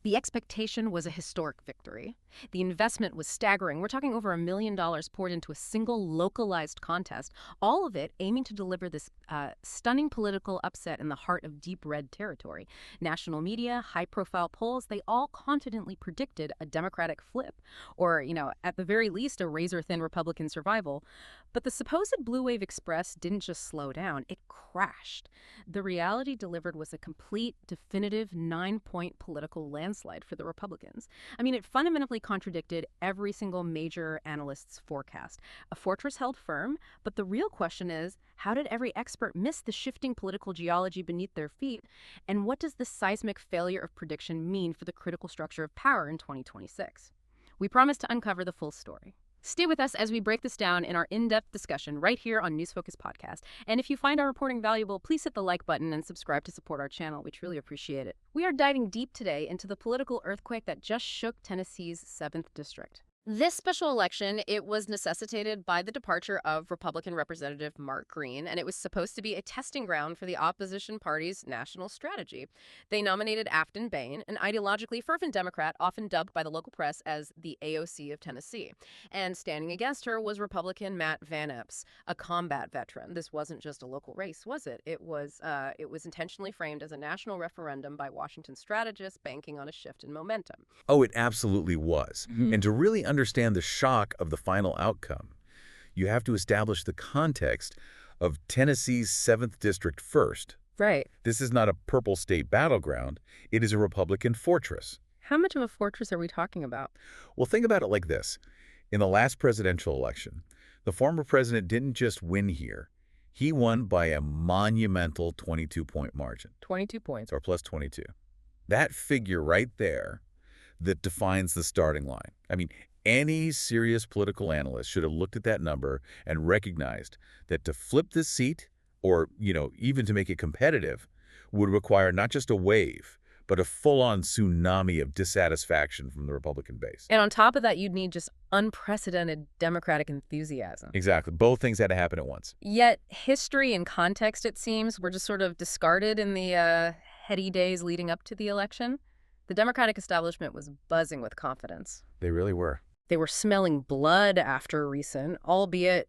The expectation was a historic victory. The investment was staggering. We're talking over $1 million poured into a single localized contest, all of it aiming to deliver this stunning political upset in the heart of deep red territory. National media, high-profile polls, they all confidently predicted a Democratic flip, or, at the very least, a razor-thin Republican survival. But the supposed Blue Wave Express didn't just slow down, it crashed. The reality delivered was a complete, definitive 9-point political landslide for the Republicans. I mean, it fundamentally contradicted every single major analyst's forecast. A fortress held firm, but the real question is, how did every expert miss the shifting political geology beneath their feet? And what does this seismic failure of prediction mean for the critical structure of power in 2026? We promise to uncover the full story. Stay with us as we break this down in our in-depth discussion right here on News Focus Podcast. And if you find our reporting valuable, please hit the like button and subscribe to support our channel. We truly appreciate it. We are diving deep today into the political earthquake that just shook Tennessee's 7th District. This special election, it was necessitated by the departure of Republican Representative Mark Green, and it was supposed to be a testing ground for the opposition party's national strategy. They nominated Afton Bain, an ideologically fervent Democrat, often dubbed by the local press as the AOC of Tennessee. And standing against her was Republican Matt Van Epps, a combat veteran. This wasn't just a local race, was it? It was intentionally framed as a national referendum by Washington strategists banking on a shift in momentum. Oh, it absolutely was. And to really understand the shock of the final outcome, you have to establish the context of Tennessee's 7th District first. Right. This is not a purple state battleground. It is a Republican fortress. How much of a fortress are we talking about? Well, think about it like this. In the last presidential election, the former president didn't just win here. He won by a monumental 22-point margin. 22 points. Or plus 22. That figure right there that defines the starting line. I mean, any serious political analyst should have looked at that number and recognized that to flip this seat, or, even to make it competitive, would require not just a wave, but a full-on tsunami of dissatisfaction from the Republican base. And on top of that, you'd need just unprecedented Democratic enthusiasm. Exactly. Both things had to happen at once. Yet history and context, it seems, were just sort of discarded in the heady days leading up to the election. The Democratic establishment was buzzing with confidence. They really were. They were smelling blood after recent, albeit,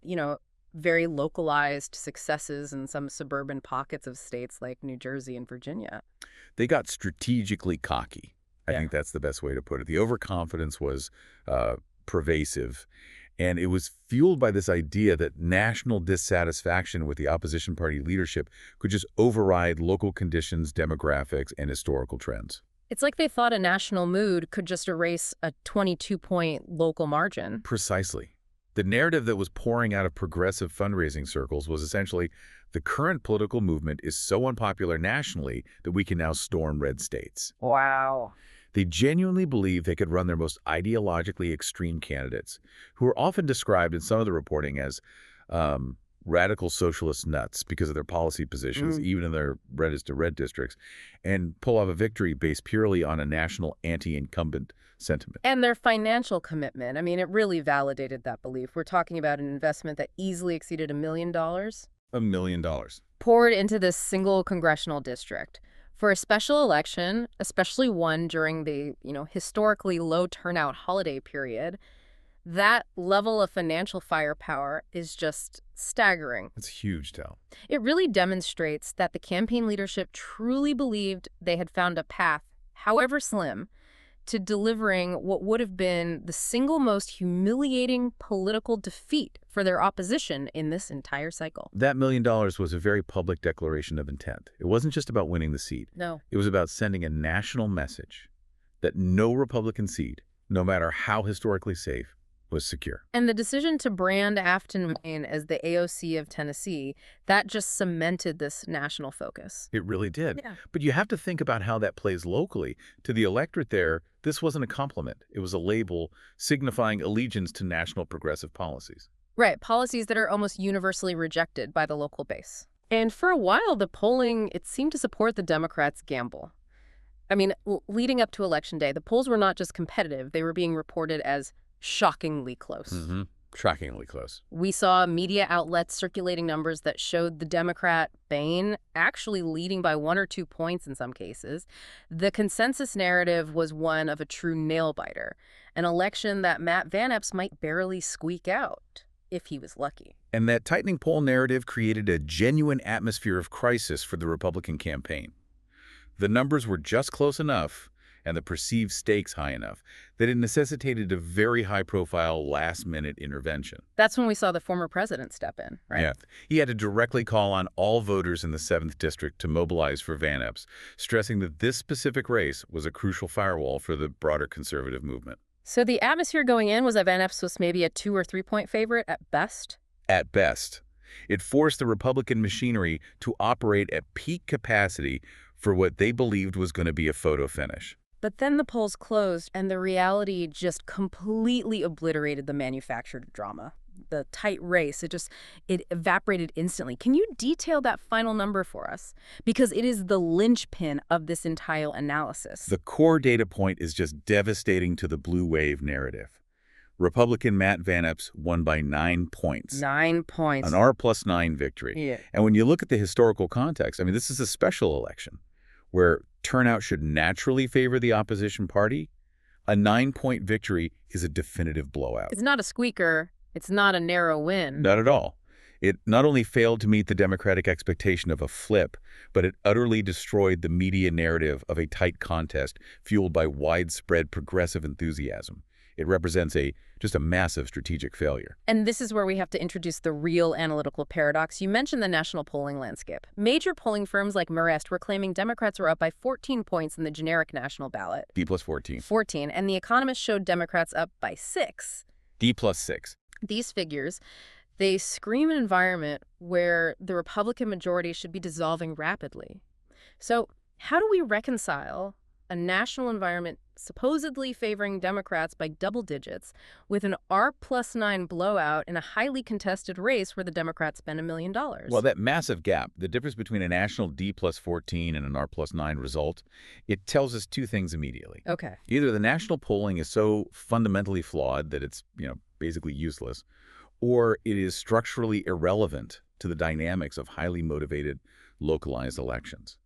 very localized successes in some suburban pockets of states like New Jersey and Virginia. They got strategically cocky. I think that's the best way to put it. The overconfidence was pervasive, and it was fueled by this idea that national dissatisfaction with the opposition party leadership could just override local conditions, demographics, and historical trends. It's like they thought a national mood could just erase a 22-point local margin. Precisely. The narrative that was pouring out of progressive fundraising circles was essentially, the current political movement is so unpopular nationally that we can now storm red states. Wow. They genuinely believed they could run their most ideologically extreme candidates, who are often described in some of the reporting as radical socialist nuts because of their policy positions, even in their reddest to red districts, and pull off a victory based purely on a national anti-incumbent sentiment. And their financial commitment. I mean, it really validated that belief. We're talking about an investment that easily exceeded $1 million. $1 million. Poured into this single congressional district. For a special election, especially one during the, historically low turnout holiday period, that level of financial firepower is just staggering. It's huge, Tal. It really demonstrates that the campaign leadership truly believed they had found a path, however slim, to delivering what would have been the single most humiliating political defeat for their opposition in this entire cycle. That $1 million was a very public declaration of intent. It wasn't just about winning the seat. No. It was about sending a national message that no Republican seat, no matter how historically safe, was secure. And the decision to brand Afton Bain as the AOC of Tennessee, that just cemented this national focus. It really did. Yeah. But you have to think about how that plays locally. To the electorate there, this wasn't a compliment. It was a label signifying allegiance to national progressive policies. Right, policies that are almost universally rejected by the local base. And for a while, the polling, it seemed to support the Democrats' gamble. I mean, leading up to Election Day, the polls were not just competitive. They were being reported as shockingly close. Shockingly close. We saw media outlets circulating numbers that showed the Democrat Boehner actually leading by 1 or 2 points in some cases. The consensus narrative was one of a true nail-biter, an election that Matt Van Epps might barely squeak out, if he was lucky. And that tightening poll narrative created a genuine atmosphere of crisis for the Republican campaign. The numbers were just close enough, and the perceived stakes high enough, that it necessitated a very high-profile last-minute intervention. That's when we saw the former president step in, right? Yeah. He had to directly call on all voters in the 7th District to mobilize for Van Epps, stressing that this specific race was a crucial firewall for the broader conservative movement. So the atmosphere going in was that Van Epps was maybe a 2 or 3 point favorite at best? At best. It forced the Republican machinery to operate at peak capacity for what they believed was going to be a photo finish. But then the polls closed, and the reality just completely obliterated the manufactured drama. The tight race, it evaporated instantly. Can you detail that final number for us? Because it is the linchpin of this entire analysis. The core data point is just devastating to the blue wave narrative. Republican Matt Van Epps won by 9 points. 9 points. An R+9 victory. Yeah. And when you look at the historical context, I mean, this is a special election where turnout should naturally favor the opposition party. A 9-point victory is a definitive blowout. It's not a squeaker. It's not a narrow win. Not at all. It not only failed to meet the Democratic expectation of a flip, but it utterly destroyed the media narrative of a tight contest fueled by widespread progressive enthusiasm. It represents just a massive strategic failure. And this is where we have to introduce the real analytical paradox. You mentioned the national polling landscape. Major polling firms like Marist were claiming Democrats were up by 14 points in the generic national ballot. D+14. 14, and The Economist showed Democrats up by 6. D+6. These figures, they scream an environment where the Republican majority should be dissolving rapidly. So how do we reconcile a national environment supposedly favoring Democrats by double digits with an R+9 blowout in a highly contested race where the Democrats spend $1 million? Well, that massive gap, the difference between a national D+14 and an R+9 result, it tells us two things immediately. Okay. Either the national polling is so fundamentally flawed that it's, basically useless, or it is structurally irrelevant to the dynamics of highly motivated, localized elections.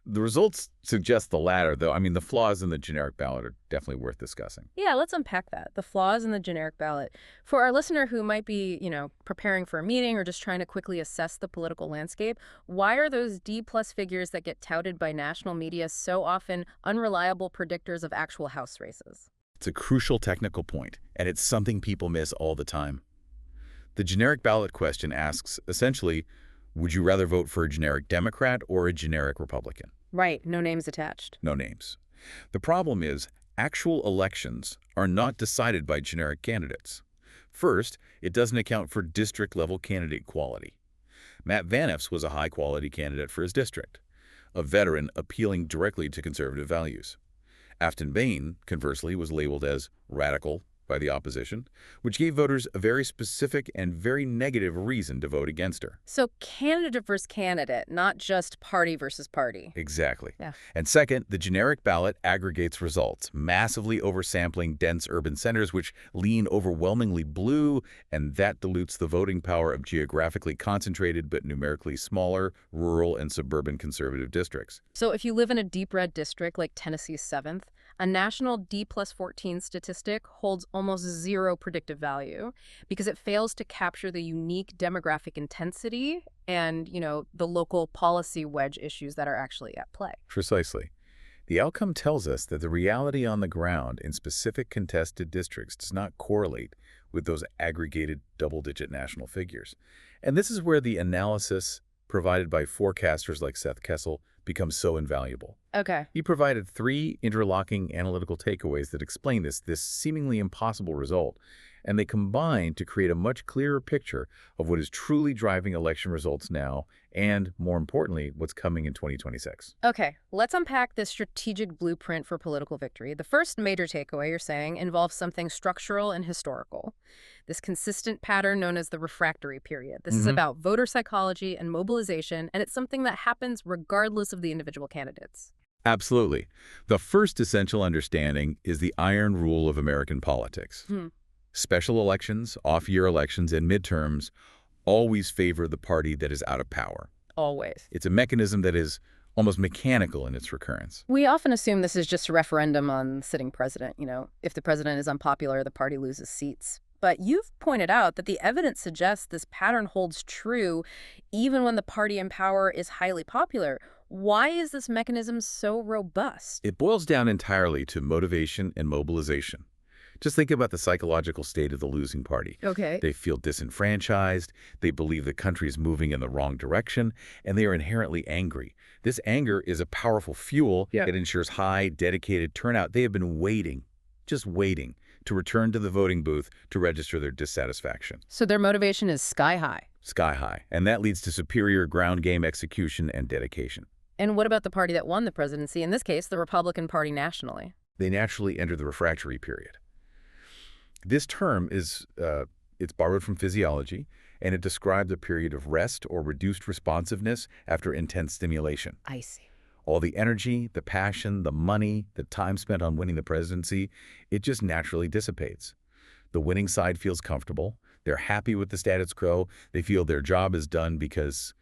The results suggest the latter, though. I mean, the flaws in the generic ballot are definitely worth discussing. Yeah, let's unpack that. The flaws in the generic ballot. For our listener who might be, preparing for a meeting or just trying to quickly assess the political landscape, why are those D+ figures that get touted by national media so often unreliable predictors of actual House races? It's a crucial technical point, and it's something people miss all the time. The generic ballot question asks, essentially, would you rather vote for a generic Democrat or a generic Republican? Right, no names attached. No names. The problem is, actual elections are not decided by generic candidates. First, it doesn't account for district-level candidate quality. Matt Van Epps was a high-quality candidate for his district, a veteran appealing directly to conservative values. Afton Bain, conversely, was labeled as radical by the opposition, which gave voters a very specific and very negative reason to vote against her. So candidate versus candidate, not just party versus party. Exactly. Yeah. And second, the generic ballot aggregates results, massively oversampling dense urban centers which lean overwhelmingly blue, and that dilutes the voting power of geographically concentrated but numerically smaller rural and suburban conservative districts. So if you live in a deep red district like Tennessee's 7th, a national D+14 statistic holds almost zero predictive value because it fails to capture the unique demographic intensity and, the local policy wedge issues that are actually at play. Precisely. The outcome tells us that the reality on the ground in specific contested districts does not correlate with those aggregated double-digit national figures. And this is where the analysis provided by forecasters like Seth Kessel becomes so invaluable. Okay. He provided 3 interlocking analytical takeaways that explain this seemingly impossible result, and they combine to create a much clearer picture of what is truly driving election results now and, more importantly, what's coming in 2026. Okay, let's unpack this strategic blueprint for political victory. The first major takeaway, you're saying, involves something structural and historical. This consistent pattern known as the refractory period. This is about voter psychology and mobilization, and it's something that happens regardless of the individual candidates. Absolutely. The first essential understanding is the iron rule of American politics. Special elections, off-year elections, and midterms always favor the party that is out of power. Always. It's a mechanism that is almost mechanical in its recurrence. We often assume this is just a referendum on sitting president. If the president is unpopular, the party loses seats. But you've pointed out that the evidence suggests this pattern holds true even when the party in power is highly popular. Why is this mechanism so robust? It boils down entirely to motivation and mobilization. Just think about the psychological state of the losing party. Okay. They feel disenfranchised, they believe the country is moving in the wrong direction, and they are inherently angry. This anger is a powerful fuel that ensures high, dedicated turnout. They have been waiting, just waiting, to return to the voting booth to register their dissatisfaction. So their motivation is sky high. Sky high. And that leads to superior ground game execution and dedication. And what about the party that won the presidency, in this case, the Republican Party nationally? They naturally enter the refractory period. This term is it's borrowed from physiology, and it describes a period of rest or reduced responsiveness after intense stimulation. I see. All the energy, the passion, the money, the time spent on winning the presidency, it just naturally dissipates. The winning side feels comfortable. They're happy with the status quo. They feel their job is done because,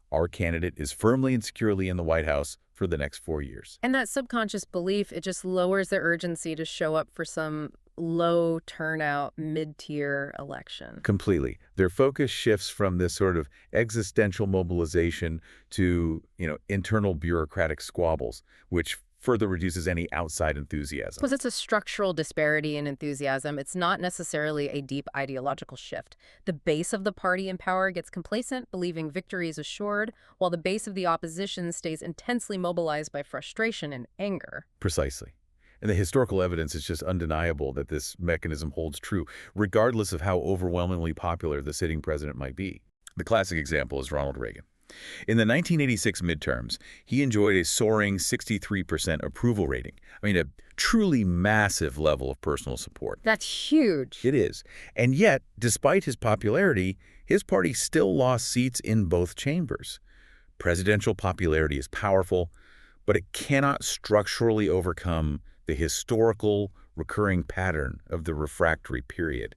our candidate is firmly and securely in the White House for the next 4 years. And that subconscious belief, it just lowers their urgency to show up for some low turnout mid-tier election. Completely. Their focus shifts from this sort of existential mobilization to, internal bureaucratic squabbles, which further reduces any outside enthusiasm. Because it's a structural disparity in enthusiasm. It's not necessarily a deep ideological shift. The base of the party in power gets complacent, believing victory is assured, while the base of the opposition stays intensely mobilized by frustration and anger. Precisely. And the historical evidence is just undeniable that this mechanism holds true, regardless of how overwhelmingly popular the sitting president might be. The classic example is Ronald Reagan. In the 1986 midterms, he enjoyed a soaring 63% approval rating. A truly massive level of personal support. That's huge. It is. And yet, despite his popularity, his party still lost seats in both chambers. Presidential popularity is powerful, but it cannot structurally overcome the historical recurring pattern of the refractory period.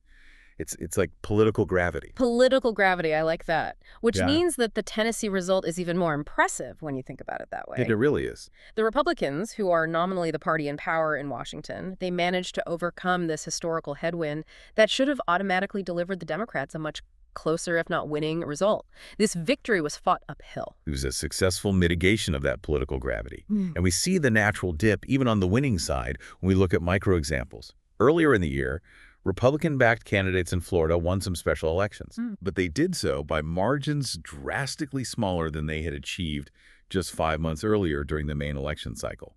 It's like political gravity. Political gravity, I like that. Which means that the Tennessee result is even more impressive when you think about it that way. It really is. The Republicans, who are nominally the party in power in Washington, they managed to overcome this historical headwind that should have automatically delivered the Democrats a much closer, if not winning, result. This victory was fought uphill. It was a successful mitigation of that political gravity. And we see the natural dip even on the winning side when we look at micro examples. Earlier in the year, Republican-backed candidates in Florida won some special elections, but they did so by margins drastically smaller than they had achieved just 5 months earlier during the main election cycle.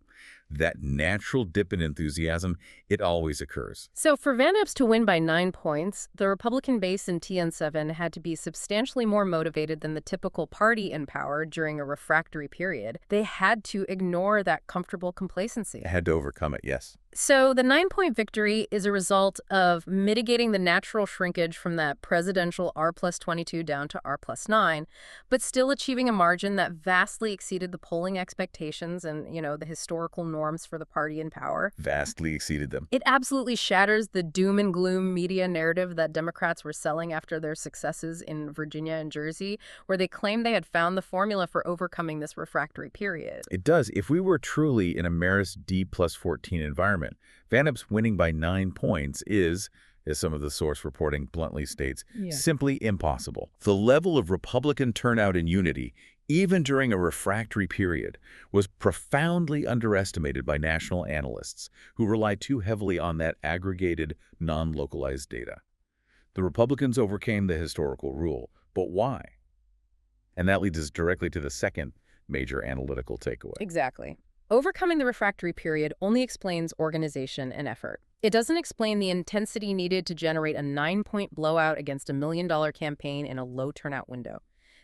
That natural dip in enthusiasm, it always occurs. So for Van Epps to win by 9 points, the Republican base in TN7 had to be substantially more motivated than the typical party in power during a refractory period. They had to ignore that comfortable complacency. They had to overcome it, yes. So the 9-point victory is a result of mitigating the natural shrinkage from that presidential R+22 down to R+9, but still achieving a margin that vastly exceeded the polling expectations and, the historical norms for the party in power. Vastly exceeded them. It absolutely shatters the doom and gloom media narrative that Democrats were selling after their successes in Virginia and Jersey, where they claimed they had found the formula for overcoming this refractory period. It does. If we were truly in a Marist D+14 environment, Van Epps winning by 9 points is, as some of the source reporting bluntly states, simply impossible. The level of Republican turnout and unity, even during a refractory period, was profoundly underestimated by national analysts who rely too heavily on that aggregated, non-localized data. The Republicans overcame the historical rule, but why? And that leads us directly to the second major analytical takeaway. Exactly. Overcoming the refractory period only explains organization and effort. It doesn't explain the intensity needed to generate a 9-point blowout against a $1 million campaign in a low turnout window.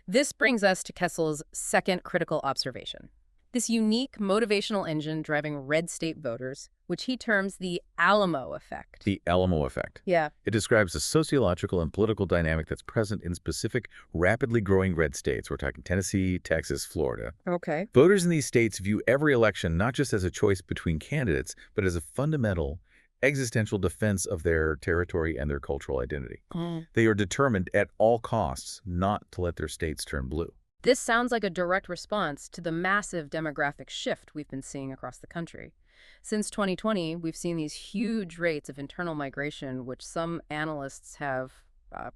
This brings us to Kessel's second critical observation. This unique motivational engine driving red state voters, which he terms the Alamo effect. The Alamo effect. Yeah. It describes a sociological and political dynamic that's present in specific, rapidly growing red states. We're talking Tennessee, Texas, Florida. Okay. Voters in these states view every election not just as a choice between candidates, but as a fundamental existential defense of their territory and their cultural identity. Mm. They are determined at all costs not to let their states turn blue. This sounds like a direct response to the massive demographic shift we've been seeing across the country. Since 2020, we've seen these huge rates of internal migration, which some analysts have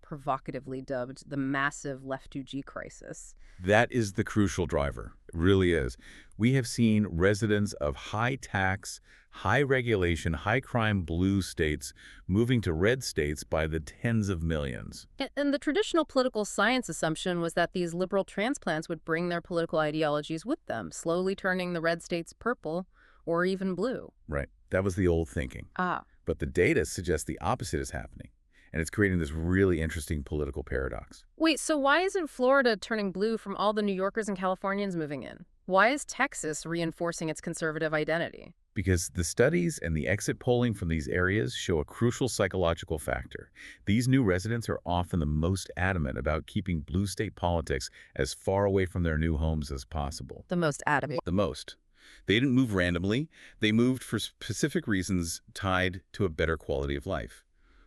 provocatively dubbed the massive left-to-G crisis. That is the crucial driver. It really is. We have seen residents of high tax, high regulation, high crime blue states moving to red states by the tens of millions. And the traditional political science assumption was that these liberal transplants would bring their political ideologies with them, slowly turning the red states purple or even blue. Right. That was the old thinking. Ah. But the data suggests the opposite is happening. And it's creating this really interesting political paradox. Wait, so why isn't Florida turning blue from all the New Yorkers and Californians moving in? Why is Texas reinforcing its conservative identity? Because the studies and the exit polling from these areas show a crucial psychological factor. These new residents are often the most adamant about keeping blue state politics as far away from their new homes as possible. The most adamant. The most. They didn't move randomly. They moved for specific reasons tied to a better quality of life.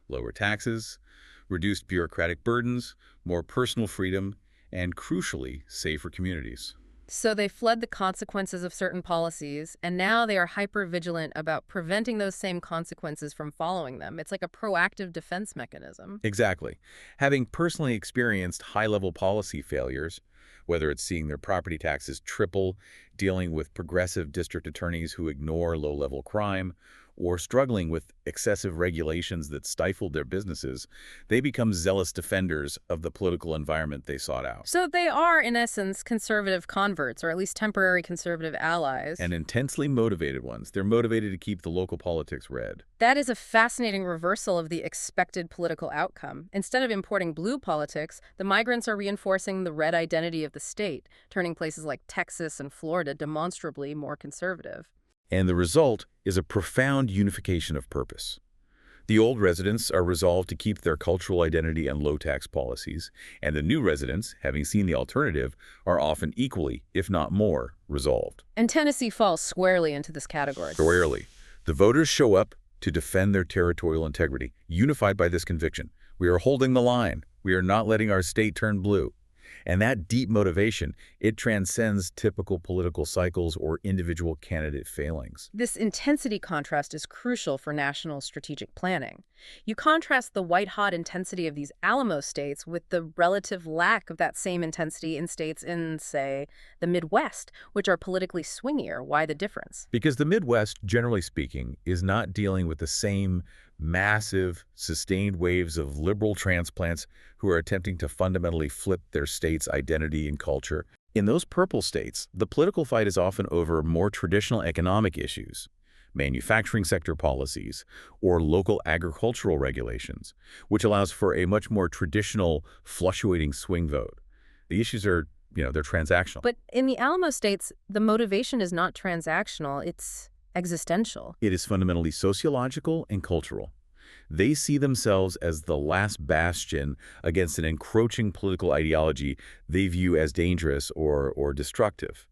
Lower taxes, reduced bureaucratic burdens, more personal freedom, and crucially, safer communities. So they fled the consequences of certain policies, and now they are hyper-vigilant about preventing those same consequences from following them. It's like a proactive defense mechanism. Exactly. Having personally experienced high-level policy failures, whether it's seeing their property taxes triple, dealing with progressive district attorneys who ignore low-level crime, or struggling with excessive regulations that stifled their businesses, they become zealous defenders of the political environment they sought out. So they are, in essence, conservative converts, or at least temporary conservative allies. And intensely motivated ones. They're motivated to keep the local politics red. That is a fascinating reversal of the expected political outcome. Instead of importing blue politics, the migrants are reinforcing the red identity of the state, turning places like Texas and Florida demonstrably more conservative. And the result is a profound unification of purpose. The old residents are resolved to keep their cultural identity and low-tax policies, and the new residents, having seen the alternative, are often equally, if not more, resolved. And Tennessee falls squarely into this category. Squarely. The voters show up to defend their territorial integrity, unified by this conviction. We are holding the line. We are not letting our state turn blue. And that deep motivation, it transcends typical political cycles or individual candidate failings. This intensity contrast is crucial for national strategic planning. You contrast the white-hot intensity of these Alamo states with the relative lack of that same intensity in states in, say, the Midwest, which are politically swingier. Why the difference? Because the Midwest, generally speaking, is not dealing with the same massive, sustained waves of liberal transplants who are attempting to fundamentally flip their state's identity and culture. In those purple states, the political fight is often over more traditional economic issues, manufacturing sector policies, or local agricultural regulations, which allows for a much more traditional, fluctuating swing vote. The issues are, they're transactional. But in the Alamo states, the motivation is not transactional, it's existential. It is fundamentally sociological and cultural. They see themselves as the last bastion against an encroaching political ideology they view as dangerous or destructive.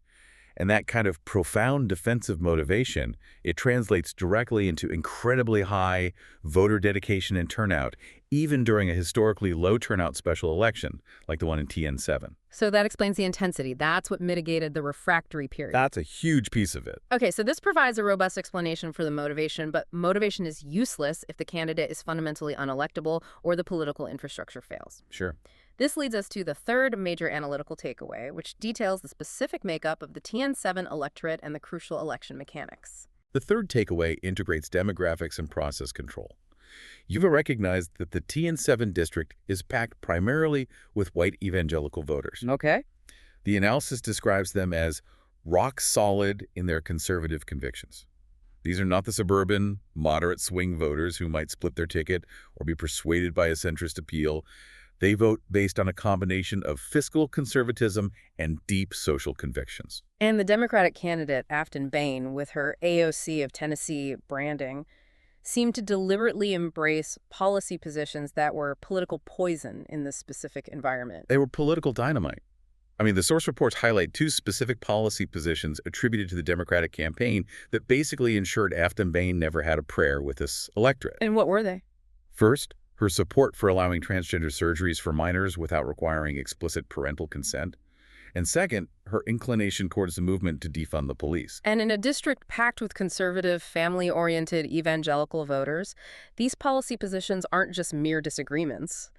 And that kind of profound defensive motivation, it translates directly into incredibly high voter dedication and turnout, even during a historically low turnout special election, like the one in TN7. So that explains the intensity. That's what mitigated the refractory period. That's a huge piece of it. Okay, so this provides a robust explanation for the motivation, but motivation is useless if the candidate is fundamentally unelectable or the political infrastructure fails. Sure. This leads us to the third major analytical takeaway, which details the specific makeup of the TN7 electorate and the crucial election mechanics. The third takeaway integrates demographics and process control. You've recognized that the TN7 district is packed primarily with white evangelical voters. Okay. The analysis describes them as rock solid in their conservative convictions. These are not the suburban, moderate swing voters who might split their ticket or be persuaded by a centrist appeal. They vote based on a combination of fiscal conservatism and deep social convictions. And the Democratic candidate, Afton Bain, with her AOC of Tennessee branding, seemed to deliberately embrace policy positions that were political poison in this specific environment. They were political dynamite. I mean, the source reports highlight two specific policy positions attributed to the Democratic campaign that basically ensured Afton Bain never had a prayer with this electorate. And what were they? First, her support for allowing transgender surgeries for minors without requiring explicit parental consent. And second, her inclination towards the movement to defund the police. And in a district packed with conservative, family-oriented evangelical voters, these policy positions aren't just mere disagreements.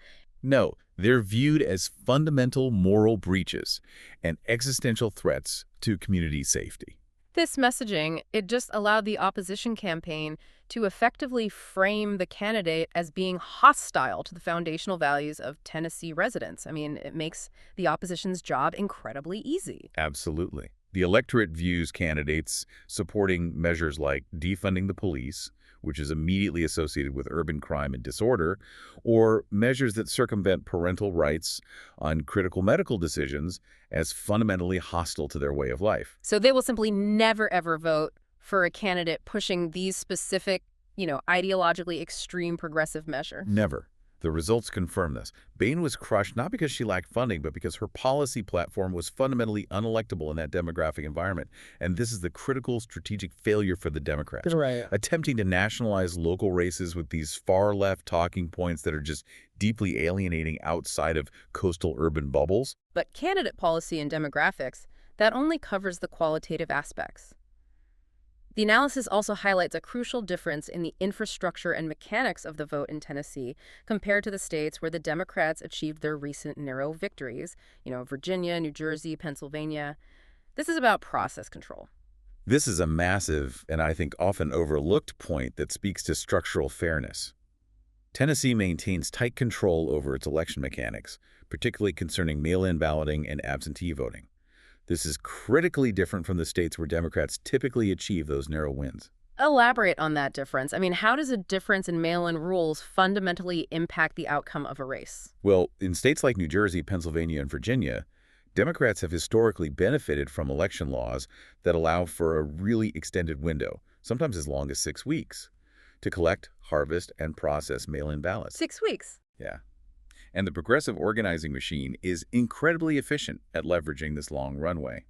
No, they're viewed as fundamental moral breaches and existential threats to community safety. This messaging, it just allowed the opposition campaign to effectively frame the candidate as being hostile to the foundational values of Tennessee residents. I mean, it makes the opposition's job incredibly easy. Absolutely. The electorate views candidates supporting measures like defunding the police, which is immediately associated with urban crime and disorder, or measures that circumvent parental rights on critical medical decisions as fundamentally hostile to their way of life. So they will simply never, ever vote for a candidate pushing these specific, ideologically extreme progressive measures. Never. The results confirm this. Bain was crushed not because she lacked funding, but because her policy platform was fundamentally unelectable in that demographic environment. And this is the critical strategic failure for the Democrats. Right. Attempting to nationalize local races with these far-left talking points that are just deeply alienating outside of coastal urban bubbles. But candidate policy and demographics, that only covers the qualitative aspects. The analysis also highlights a crucial difference in the infrastructure and mechanics of the vote in Tennessee compared to the states where the Democrats achieved their recent narrow victories, Virginia, New Jersey, Pennsylvania. This is about process control. This is a massive and I think often overlooked point that speaks to structural fairness. Tennessee maintains tight control over its election mechanics, particularly concerning mail-in balloting and absentee voting. This is critically different from the states where Democrats typically achieve those narrow wins. Elaborate on that difference. I mean, how does a difference in mail-in rules fundamentally impact the outcome of a race? Well, in states like New Jersey, Pennsylvania, and Virginia, Democrats have historically benefited from election laws that allow for a really extended window, sometimes as long as 6 weeks, to collect, harvest, and process mail-in ballots. 6 weeks? Yeah. And the progressive organizing machine is incredibly efficient at leveraging this long runway.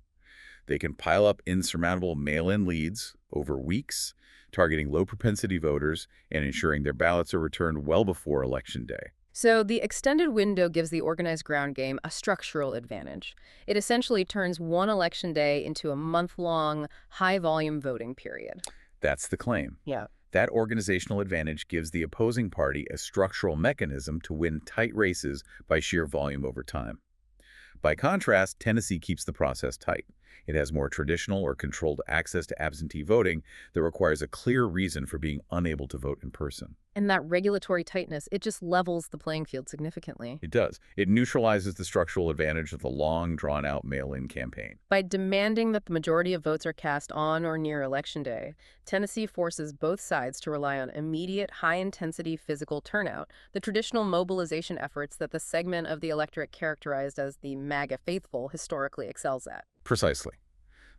They can pile up insurmountable mail-in leads over weeks, targeting low-propensity voters and ensuring their ballots are returned well before Election Day. So the extended window gives the organized ground game a structural advantage. It essentially turns one election day into a month-long, high-volume voting period. That's the claim. Yeah. That organizational advantage gives the opposing party a structural mechanism to win tight races by sheer volume over time. By contrast, Tennessee keeps the process tight. It has more traditional or controlled access to absentee voting that requires a clear reason for being unable to vote in person. And that regulatory tightness, it just levels the playing field significantly. It does. It neutralizes the structural advantage of the long, drawn-out mail-in campaign. By demanding that the majority of votes are cast on or near Election Day, Tennessee forces both sides to rely on immediate, high-intensity physical turnout, the traditional mobilization efforts that the segment of the electorate characterized as the MAGA faithful historically excels at. Precisely.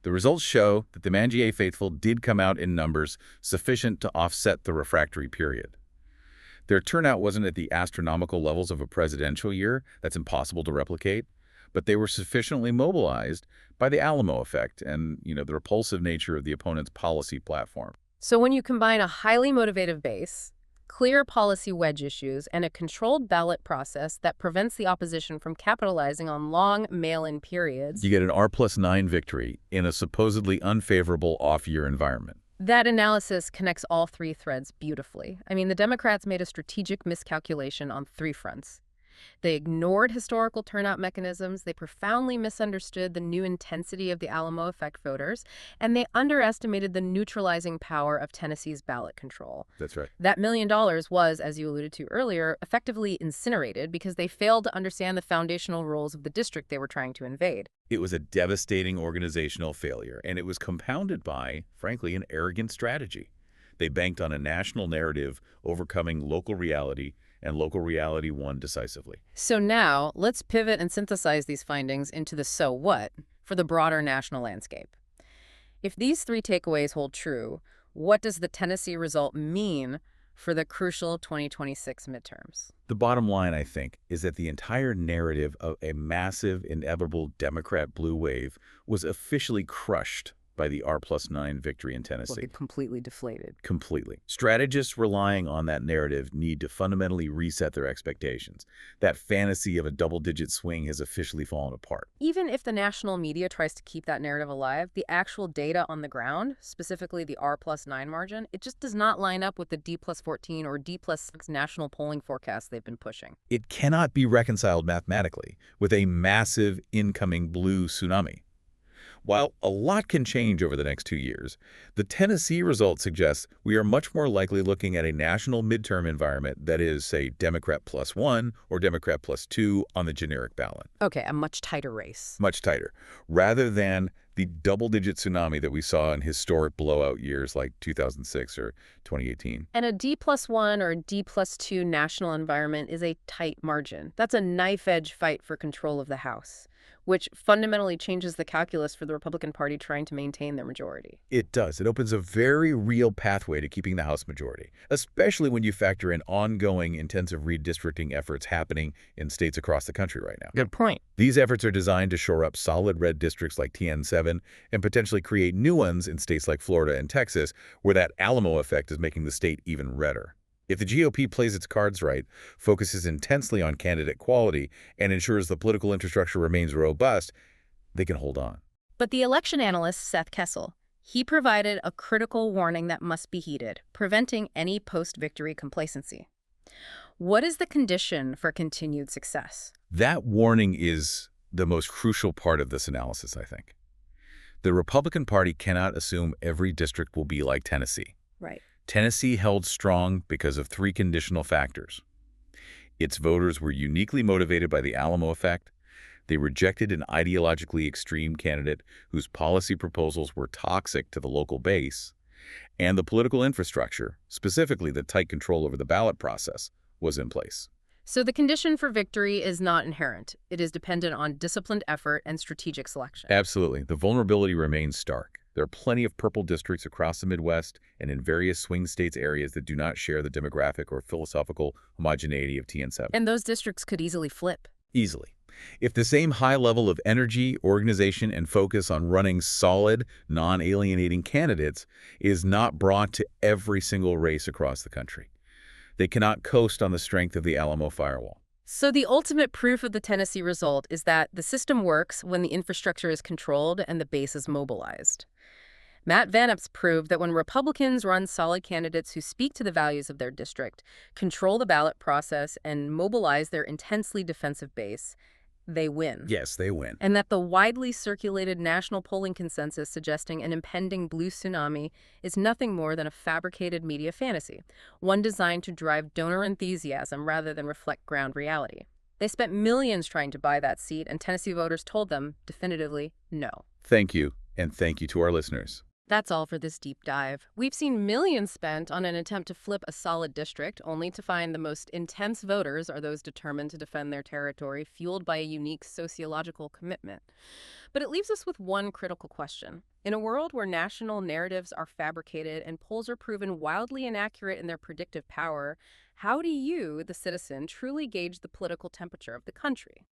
The results show that the MAGA faithful did come out in numbers sufficient to offset the refractory period. Their turnout wasn't at the astronomical levels of a presidential year, that's impossible to replicate, but they were sufficiently mobilized by the Alamo effect and, the repulsive nature of the opponent's policy platform. So when you combine a highly motivated base, clear policy wedge issues, and a controlled ballot process that prevents the opposition from capitalizing on long mail-in periods, You get an R+9 victory in a supposedly unfavorable off-year environment. that analysis connects all three threads beautifully. I mean, the Democrats made a strategic miscalculation on three fronts. They ignored historical turnout mechanisms, they profoundly misunderstood the new intensity of the Alamo effect voters, and they underestimated the neutralizing power of Tennessee's ballot control. That's right. That $1 million was, as you alluded to earlier, effectively incinerated because they failed to understand the foundational rules of the district they were trying to invade. It was a devastating organizational failure, and it was compounded by, frankly, an arrogant strategy. They banked on a national narrative overcoming local reality, and local reality won decisively. So now, let's pivot and synthesize these findings into the so what for the broader national landscape. If these three takeaways hold true, what does the Tennessee result mean for the crucial 2026 midterms. The bottom line, I think, is that the entire narrative of a massive, inevitable Democrat blue wave was officially crushed by the R+9 victory in Look, Tennessee. it completely deflated. Completely. Strategists relying on that narrative need to fundamentally reset their expectations. That fantasy of a double-digit swing has officially fallen apart. Even if the national media tries to keep that narrative alive, the actual data on the ground, specifically the R+9 margin, it just does not line up with the D+14 or D+6 national polling forecasts they've been pushing. It cannot be reconciled mathematically with a massive incoming blue tsunami. While a lot can change over the next 2 years, the Tennessee result suggests we are much more likely looking at a national midterm environment that is, say, Democrat +1 or Democrat +2 on the generic ballot. Okay, a much tighter race. Much tighter, rather than the double-digit tsunami that we saw in historic blowout years like 2006 or 2018. And a D+1 or D+2 national environment is a tight margin. That's a knife-edge fight for control of the House, which fundamentally changes the calculus for the Republican Party trying to maintain their majority. It does. It opens a very real pathway to keeping the House majority, especially when you factor in ongoing intensive redistricting efforts happening in states across the country right now. Good point. These efforts are designed to shore up solid red districts like TN7 and potentially create new ones in states like Florida and Texas, where that Alamo effect is making the state even redder. If the GOP plays its cards right, focuses intensely on candidate quality, and ensures the political infrastructure remains robust, they can hold on. But the election analyst, Seth Kessel, he provided a critical warning that must be heeded, preventing any post-victory complacency. What is the condition for continued success? That warning is the most crucial part of this analysis, I think. The Republican Party cannot assume every district will be like Tennessee. Right. Tennessee held strong because of 3 conditional factors. Its voters were uniquely motivated by the Alamo effect. They rejected an ideologically extreme candidate whose policy proposals were toxic to the local base. And the political infrastructure, specifically the tight control over the ballot process, was in place. So the condition for victory is not inherent. It is dependent on disciplined effort and strategic selection. Absolutely. The vulnerability remains stark. There are plenty of purple districts across the Midwest and in various swing states areas that do not share the demographic or philosophical homogeneity of TN7. And those districts could easily flip. Easily. If the same high level of energy, organization, and focus on running solid, non-alienating candidates is not brought to every single race across the country, they cannot coast on the strength of the Alamo firewall. So the ultimate proof of the Tennessee result is that the system works when the infrastructure is controlled and the base is mobilized. Matt Vanap's proved that when Republicans run solid candidates who speak to the values of their district, control the ballot process, and mobilize their intensely defensive base, they win. Yes, they win. And that the widely circulated national polling consensus suggesting an impending blue tsunami is nothing more than a fabricated media fantasy, one designed to drive donor enthusiasm rather than reflect ground reality. They spent millions trying to buy that seat, and Tennessee voters told them definitively no. Thank you, and thank you to our listeners. That's all for this deep dive. We've seen millions spent on an attempt to flip a solid district, only to find the most intense voters are those determined to defend their territory, fueled by a unique sociological commitment. But it leaves us with one critical question. In a world where national narratives are fabricated and polls are proven wildly inaccurate in their predictive power, how do you, the citizen, truly gauge the political temperature of the country?